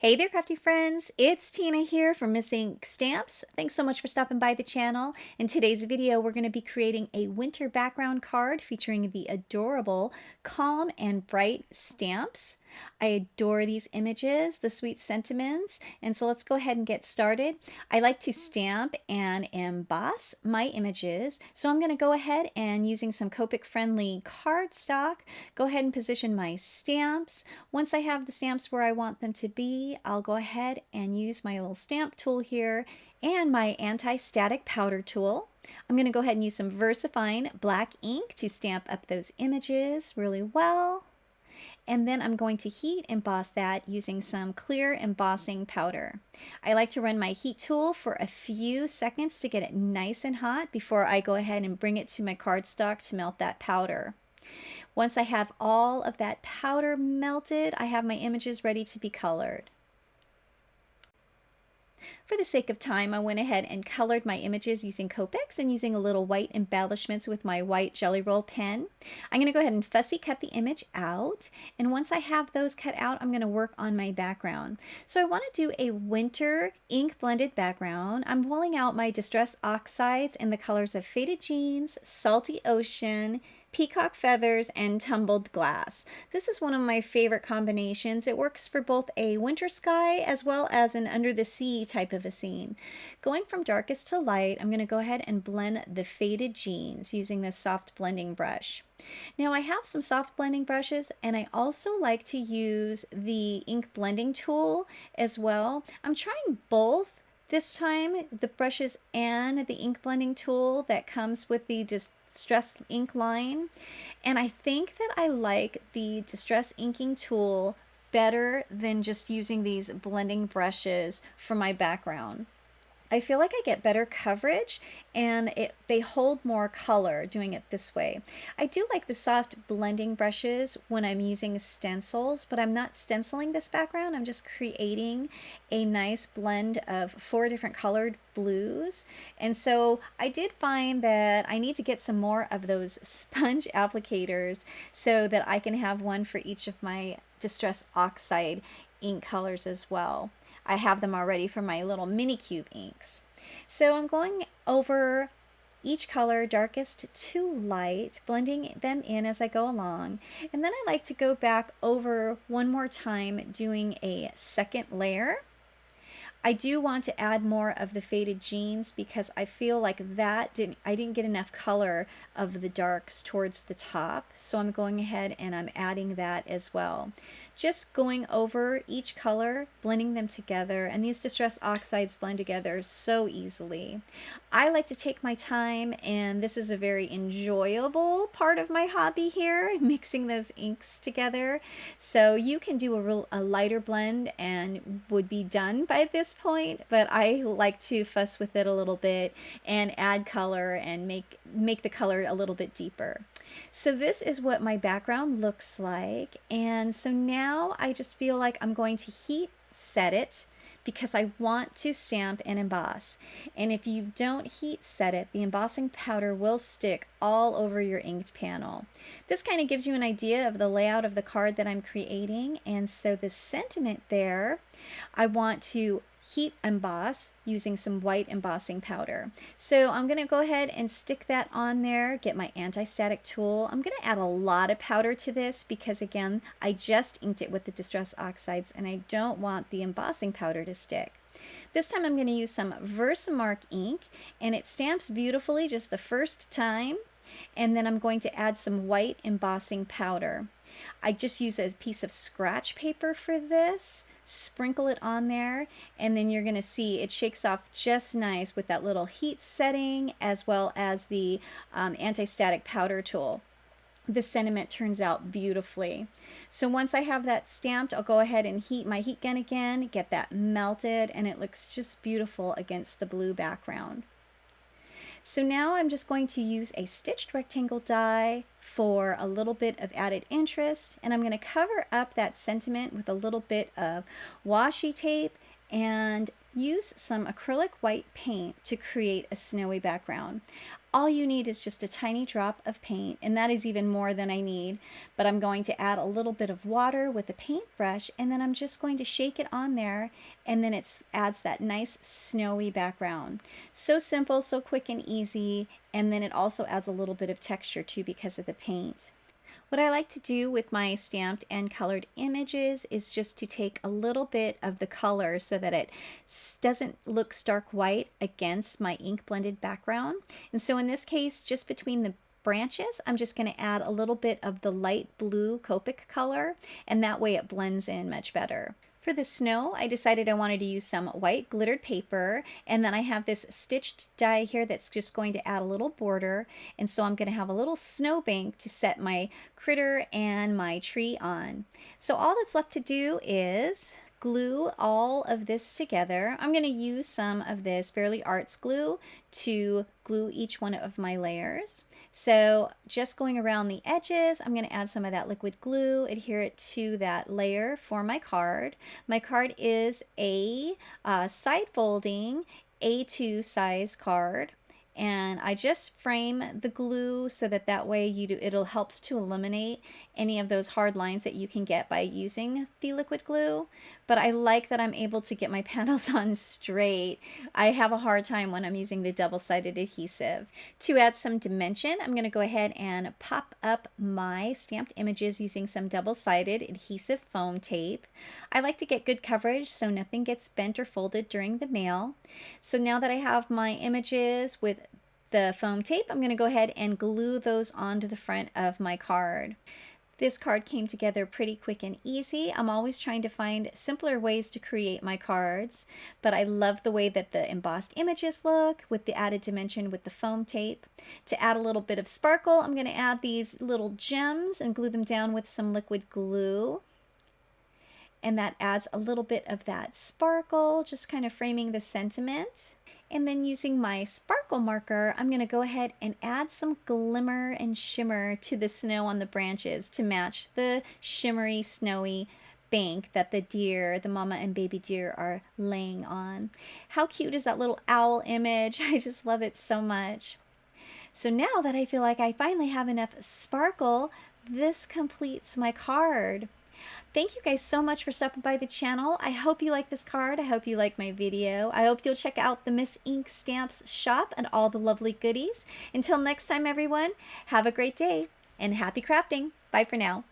Hey there, crafty friends. It's Tina here from Missing Stamps. Thanks so much for stopping by the channel. In today's video, we're going to be creating a winter background card featuring the adorable Calm and Bright stamps. I adore these images, the sweet sentiments, and so let's go ahead and get started. I like to stamp and emboss my images, so I'm going to go ahead and using some Copic-friendly cardstock, go ahead and position my stamps. Once I have the stamps where I want them to be, I'll go ahead and use my little stamp tool here and my anti-static powder tool. I'm going to go ahead and use some VersaFine black ink to stamp up those images really well. And then I'm going to heat emboss that using some clear embossing powder. I like to run my heat tool for a few seconds to get it nice and hot before I go ahead and bring it to my cardstock to melt that powder. Once I have all of that powder melted, I have my images ready to be colored. For the sake of time, I went ahead and colored my images using Copics and using a little white embellishments with my white Jelly Roll pen. I'm going to go ahead and fussy cut the image out, and once I have those cut out, I'm going to work on my background. So I want to do a winter ink blended background. I'm pulling out my Distress Oxides in the colors of Faded Jeans, Salty Ocean, Peacock Feathers, and Tumbled Glass. This is one of my favorite combinations. It works for both a winter sky as well as an under the sea type of a scene. Going from darkest to light, I'm going to go ahead and blend the Faded Jeans using this soft blending brush. Now I have some soft blending brushes, and I also like to use the ink blending tool as well. I'm trying both this time, the brushes and the ink blending tool that comes with the Distress ink line, and I think that I like the Distress inking tool better than just using these blending brushes for my background. I feel like I get better coverage and they hold more color doing it this way. I do like the soft blending brushes when I'm using stencils, but I'm not stenciling this background. I'm just creating a nice blend of 4 different colored blues. And so I did find that I need to get some more of those sponge applicators so that I can have one for each of my Distress Oxide ink colors as well. I have them already for my little mini cube inks. So I'm going over each color darkest to light, blending them in as I go along. And then I like to go back over one more time doing a second layer. I do want to add more of the Faded Jeans because I feel like I didn't get enough color of the darks towards the top, so I'm going ahead and I'm adding that as well. Just going over each color, blending them together, and these Distress Oxides blend together so easily. I like to take my time, and this is a very enjoyable part of my hobby here, mixing those inks together. So you can do a lighter blend and would be done by this point, but I like to fuss with it a little bit and add color and make the color a little bit deeper. So this is what my background looks like, and so now I just feel like I'm going to heat set it because I want to stamp and emboss. And if you don't heat set it, the embossing powder will stick all over your inked panel. This kind of gives you an idea of the layout of the card that I'm creating, and so the sentiment there, I want to heat emboss using some white embossing powder. So I'm going to go ahead and stick that on there, get my anti-static tool. I'm going to add a lot of powder to this because, again, I just inked it with the Distress Oxides and I don't want the embossing powder to stick. This time I'm going to use some Versamark ink, and it stamps beautifully just the first time, and then I'm going to add some white embossing powder. I just use a piece of scratch paper for this, sprinkle it on there, and then you're going to see it shakes off just nice with that little heat setting as well as the anti-static powder tool. The sentiment turns out beautifully. So once I have that stamped, I'll go ahead and heat my heat gun again, get that melted, and it looks just beautiful against the blue background. So now I'm just going to use a stitched rectangle die for a little bit of added interest, and I'm going to cover up that sentiment with a little bit of washi tape and use some acrylic white paint to create a snowy background. All you need is just a tiny drop of paint, and that is even more than I need. But I'm going to add a little bit of water with a paintbrush, and then I'm just going to shake it on there, and then it adds that nice snowy background. So simple, so quick and easy, and then it also adds a little bit of texture too because of the paint. What I like to do with my stamped and colored images is just to take a little bit of the color so that it doesn't look stark white against my ink blended background. And so in this case, just between the branches, I'm just going to add a little bit of the light blue Copic color, and that way it blends in much better. For the snow, I decided I wanted to use some white glittered paper, and then I have this stitched die here that's just going to add a little border, and so I'm going to have a little snow bank to set my critter and my tree on. So all that's left to do is glue all of this together. I'm going to use some of this Fairly Arts glue to glue each one of my layers. So just going around the edges, I'm going to add some of that liquid glue, adhere it to that layer for my card. My card is a side folding A2 size card. And I just frame the glue so that way it'll helps to eliminate any of those hard lines that you can get by using the liquid glue. But I like that I'm able to get my panels on straight. I have a hard time when I'm using the double-sided adhesive. To add some dimension, I'm going to go ahead and pop up my stamped images using some double-sided adhesive foam tape. I like to get good coverage so nothing gets bent or folded during the mail. So now that I have my images with the foam tape, I'm going to go ahead and glue those onto the front of my card. This card came together pretty quick and easy. I'm always trying to find simpler ways to create my cards, but I love the way that the embossed images look with the added dimension with the foam tape. To add a little bit of sparkle, I'm going to add these little gems and glue them down with some liquid glue. And that adds a little bit of that sparkle, just kind of framing the sentiment. And then using my sparkle marker, I'm going to go ahead and add some glimmer and shimmer to the snow on the branches to match the shimmery, snowy bank that the mama and baby deer are laying on. How cute is that little owl image? I just love it so much. So now that I feel like I finally have enough sparkle, this completes my card. Thank you guys so much for stopping by the channel. I hope you like this card. I hope you like my video. I hope you'll check out the Miss Ink Stamps shop and all the lovely goodies. Until next time, everyone, have a great day and happy crafting. Bye for now.